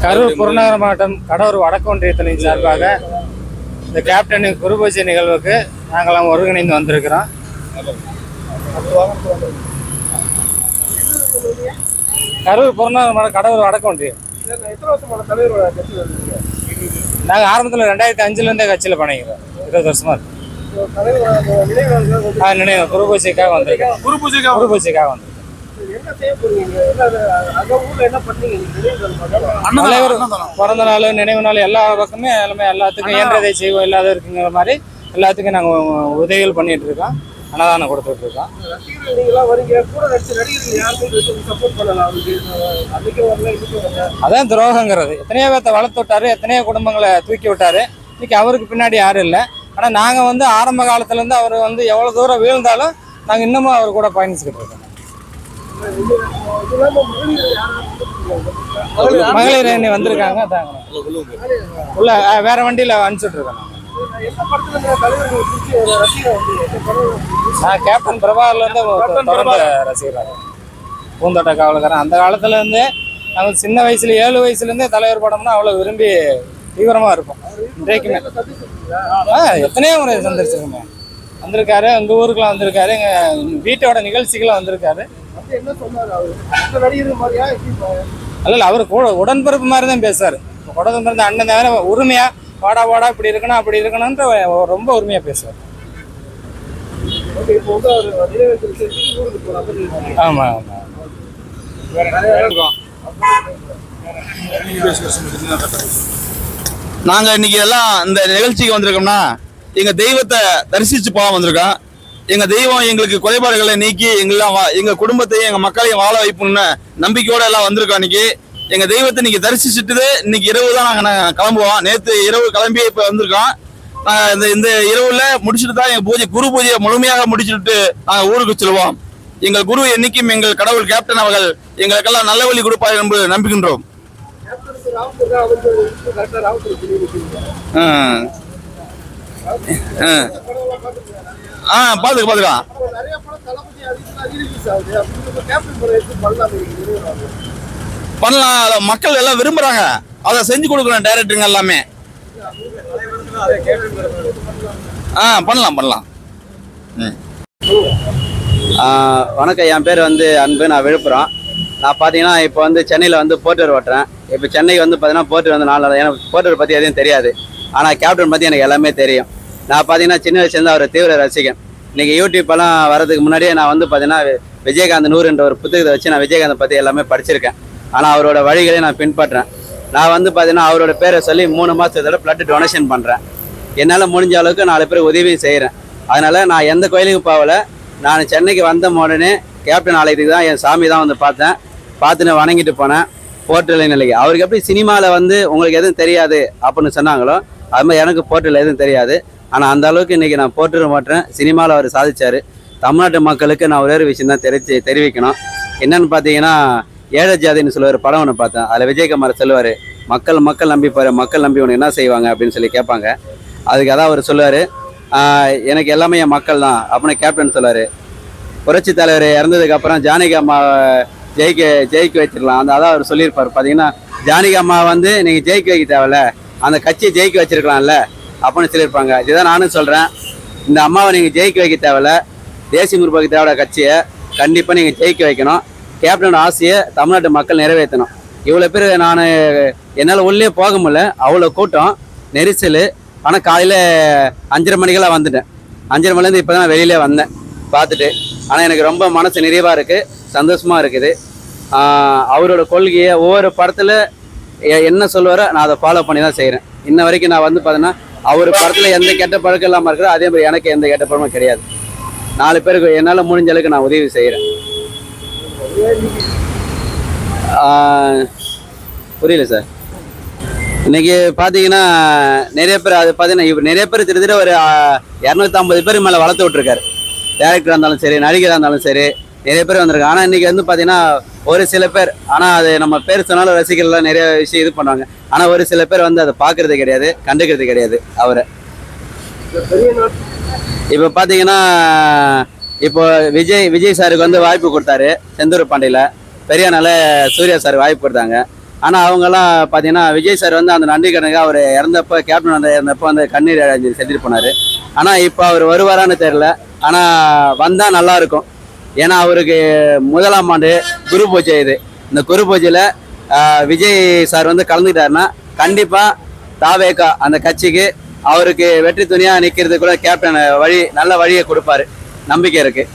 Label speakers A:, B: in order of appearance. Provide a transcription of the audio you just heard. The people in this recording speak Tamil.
A: கரூர் புறநகர மாவட்டம் கடலூர் வடக்கு ஒன்றியத்தின் சார்பாக இந்த கேப்டனின் குருபூஜை நிகழ்வுக்கு நாங்களாம் ஒருங்கிணைந்து வந்திருக்கிறோம். கரூர் புறநகர மாவட்டம் கடலூர் வடக்கு ஒன்றியம். நாங்கள் ஆரம்பத்தில் 2005 கட்சியில் பணிக்கிறோம். 20 வருஷமா இருக்கு. நினைவு குருபூஜைக்காக வந்திருக்கேன். குருபூஜைக்காக வந்து பிறந்த நாள் நினைவு நாள் எல்லா பக்கமே எல்லாத்துக்கும் இயன்றதை செய்வோம். இல்லாத இருக்குங்கிற மாதிரி எல்லாத்துக்கும் நாங்கள் உதவிகள் பண்ணிட்டு இருக்கோம். அன்னதானம் கொடுத்துட்டு இருக்கோம். அதான் துரோகங்கிறது. எத்தனையோ பேர்த்த வளர்த்து விட்டாரு, எத்தனையோ குடும்பங்களை தூக்கி விட்டாரு. இன்னைக்கு அவருக்கு பின்னாடி யாரும் இல்லை. ஆனால் நாங்கள் வந்து ஆரம்ப காலத்துலேருந்து அவர் வந்து எவ்வளோ தூரம் வீழ்ந்தாலும் நாங்கள் இன்னமும் அவர் கூட பயணிச்சுக்கிட்டு இருக்கோம். மகளிர் அணி வந்திருக்காங்க. உள்ள வேற வண்டியில அனுப்பிச்சுட்டு இருக்கோம். நான் கேப்டன் பிரபாகர்ல இருந்து தொடர்ந்து ரசிகராக பூந்தோட்ட காவலக்காரன். அந்த காலத்துல இருந்து நாங்கள் சின்ன வயசுல 7 வயசுல இருந்தே தலைவர் படம்னா அவ்வளவு விரும்பி தீவிரமா இருக்கும். இன்றைக்குமே எத்தனையோ முறை சந்திச்சிருக்கோமே. வந்திருக்காரு, எங்க ஊருக்குலாம் வந்திருக்காரு, எங்க வீட்டோட நிகழ்ச்சிக்கெல்லாம் வந்திருக்காரு. அல்ல, அவரு கூட உடன்பிறப்பு மாதிரி தான் பேசுவாரு. உடன்பிறந்த அண்ணன் தவிர உரிமையா வாடா வாடா இப்படி இருக்கணும் அப்படி இருக்கணும்ன்ற ரொம்ப உரிமையா பேசுவார். ஆமா ஆமா.
B: நாங்க இன்னைக்கு எல்லாம் இந்த நிகழ்ச்சிக்கு வந்திருக்கோம்னா எங்க தெய்வத்தை தரிசிச்சு போக வந்திருக்கோம். எங்க தெய்வம் எங்களுக்கு குறைபாடுகளை நீக்கி எங்க குடும்பத்தையும் எங்க மக்களையும் வாழ வைப்புன்னு நம்பிக்கையோட எல்லாம் வந்திருக்கோம். இன்னைக்கு எங்க தெய்வத்தை இன்னைக்கு தரிசிச்சுட்டு இன்னைக்கு இரவு தான் நாங்க கிளம்புவோம். நேற்று இரவு கிளம்பி இப்ப வந்திருக்கோம். இந்த இரவுல முடிச்சுட்டு தான் எங்க குரு பூஜையை முழுமையாக முடிச்சுட்டு நாங்க ஊருக்கு செல்வோம். எங்கள் குரு என்னைக்கும் எங்கள் கடவுள் கேப்டன் அவர்கள் எங்களுக்கெல்லாம் நல்ல வழி கொடுப்பார் என்று நம்புகின்றோம். பாத்துக்கலாம். பண்ணலாம், மக்கள் எல்லாம் விரும்புறாங்க. அதை செஞ்சு கொடுக்குறோம் டைரக்டருங்க எல்லாமே. பண்ணலாம்.
C: வணக்கம், என் பேர் வந்து அன்பு. நான் விழுப்புரம். நான் பார்த்தீங்கன்னா இப்போ வந்து சென்னையில் வந்து போர்ட்டர் ஓட்டுறேன். இப்போ சென்னைக்கு வந்து பார்த்தீங்கன்னா போர்ட்டர் வந்து 4 நாள். எனக்கு போர்ட்டர் பற்றி எதுவும் தெரியாது. ஆனால் கேப்டன் பற்றி எனக்கு எல்லாமே தெரியும். நான் பார்த்தீங்கன்னா சின்ன வயசுலேருந்து அவர் தீவிர ரசிகன். இன்றைக்கி யூடியூப்பெல்லாம் வரதுக்கு முன்னாடியே நான் வந்து பார்த்தீங்கன்னா விஜயகாந்த் 100 ஒரு புத்தகத்தை வச்சு நான் விஜயகாந்தை பற்றி எல்லாமே படிச்சிருக்கேன். ஆனால் அவரோட வழிகளை நான் பின்பற்றேன். நான் வந்து பார்த்தீங்கன்னா அவரோட பேரை சொல்லி 3 மாதத்தோட பிளட் டொனேஷன் பண்ணுறேன். என்னால் முடிஞ்ச அளவுக்கு 4 பேர் உதவியும் செய்கிறேன். அதனால் நான் எந்த கோயிலுக்கும் போகலை. நான் சென்னைக்கு வந்த உடனே கேப்டன் ஆலயத்துக்கு தான் என் சாமி தான் வந்து பார்த்துன்னு வணங்கிட்டு போனேன். போர்ட்டல் நிலைக்கு அவருக்கு எப்படி சினிமாவில் வந்து உங்களுக்கு எதுவும் தெரியாது அப்படின்னு சொன்னாங்களோ அது மாதிரி எனக்கு போர்ட்டல் எதுவும் தெரியாது. ஆனால் அந்த அளவுக்கு இன்றைக்கி நான் போர்ட்டல் மாட்டேன். சினிமாவில் அவர் சாதிச்சார். தமிழ்நாட்டு மக்களுக்கு நான் ஒரே ஒரு விஷயம் தான் தெரிவிக்கணும். என்னென்னு பார்த்தீங்கன்னா, ஏழை ஜாதின்னு சொல்லுவார் படம் ஒன்று பார்த்தேன். அதில் விஜயகுமார் சொல்லுவார், மக்கள் நம்பிப்பார், மக்கள் நம்பி உனக்கு என்ன செய்வாங்க அப்படின்னு சொல்லி கேட்பாங்க. அதுக்கு அதான் அவர் சொல்லுவார், எனக்கு எல்லாமே என் மக்கள் தான் அப்படின்னு கேப்டன் சொல்லுவார். புரட்சி தலைவர் இறந்ததுக்கப்புறம் ஜானகி அம்மா ஜெயிக்க வச்சிடலாம் அதான் அவர் சொல்லியிருப்பார். பார்த்தீங்கன்னா, ஜானகி அம்மா வந்து நீங்கள் ஜெயிக்க வைக்க தேவையில்ல, அந்த கட்சியை ஜெயிக்க வச்சிருக்கலாம்ல, அப்படின்னு சொல்லியிருப்பாங்க. இதுதான் நானும் சொல்கிறேன். இந்த அம்மாவை நீங்கள் ஜெயிக்க வைக்க தேவையில்ல. தேசிய முற்போக்கு திராவிட கட்சியை கண்டிப்பாக நீங்கள் ஜெயிக்க வைக்கணும். கேப்டனோட ஆசையை தமிழ்நாட்டு மக்கள் நிறைவேற்றணும். இவ்வளோ பேர் என்னால் உள்ளே போக முடியல, அவ்வளோ கூட்டம் நெரிசல். ஆனால் காலையில் 5:30 மணிக்கெல்லாம் வந்துட்டேன். 5:30 மணிலேருந்து இப்போ தான் வெளியிலே வந்தேன் பார்த்துட்டு. ஆனால் எனக்கு ரொம்ப மனசு நிறைவாக இருக்குது, சந்தோஷமாக இருக்குது. அவரோட கொள்கையை ஒவ்வொரு படத்தில் என்ன சொல்லுவாரோ நான் அதை ஃபாலோ பண்ணி தான் செய்கிறேன். இன்ன வரைக்கும் நான் பார்த்தீங்கன்னா அவர் படத்தில் எந்த கெட்ட பழக்கம் இல்லாமல் இருக்கிறோம், அதே மாதிரி எனக்கு எந்த கெட்ட பழக்கமும் கிடையாது. 4 பேருக்கு என்னால் முடிஞ்ச அளவுக்கு நான் உதவி செய்கிறேன். புரியல சார். இன்னைக்கு பார்த்தீங்கன்னா நிறைய பேர் அது பார்த்தீங்கன்னா இப்போ நிறைய பேர் கிட்டத்தட்ட ஒரு 250 பேர் மேலே வளர்த்து விட்ருக்காரு. டேரக்டராக இருந்தாலும் சரி, நடிகராக இருந்தாலும் சரி, நிறைய பேர் வந்திருக்காங்க. ஆனால் இன்றைக்கி பார்த்தீங்கன்னா ஒரு சில பேர், ஆனால் அது நம்ம பேர் சொன்னாலும் ரசிகர்கள்லாம் நிறைய விஷயம் இது பண்ணுவாங்க. ஆனால் ஒரு சில பேர் அதை பார்க்கறது கிடையாது, கண்டுக்கிறது கிடையாது அவரை. இப்போ பார்த்தீங்கன்னா இப்போ விஜய் சாருக்கு வாய்ப்பு கொடுத்தாரு செந்தூர் பாண்டியில். பெரியானால சூர்யா சார் வாய்ப்பு கொடுத்தாங்க. ஆனால் அவங்கெல்லாம் பார்த்தீங்கன்னா விஜய் சார் அந்த நன்றி கணக்கு அவர் இறந்தப்போ, கேப்டன் இறந்தப்போ கண்ணீர் அடைஞ்சு செஞ்சுட்டு போனார். ஆனால் இப்போ அவர் வருவாரான்னு தெரில. ஆனால் வந்தால் நல்லாயிருக்கும். ஏன்னா அவருக்கு 1ஆம் ஆண்டு குரு பூஜை இது. இந்த குரு பூஜையில் விஜய் சார் கலந்துக்கிட்டாருன்னா கண்டிப்பாக தாவேகா அந்த கட்சிக்கு அவருக்கு வெற்றி துணியாக நிற்கிறது கூட கேப்டன் நல்ல வழியை கொடுப்பாரு, நம்பிக்கை இருக்குது.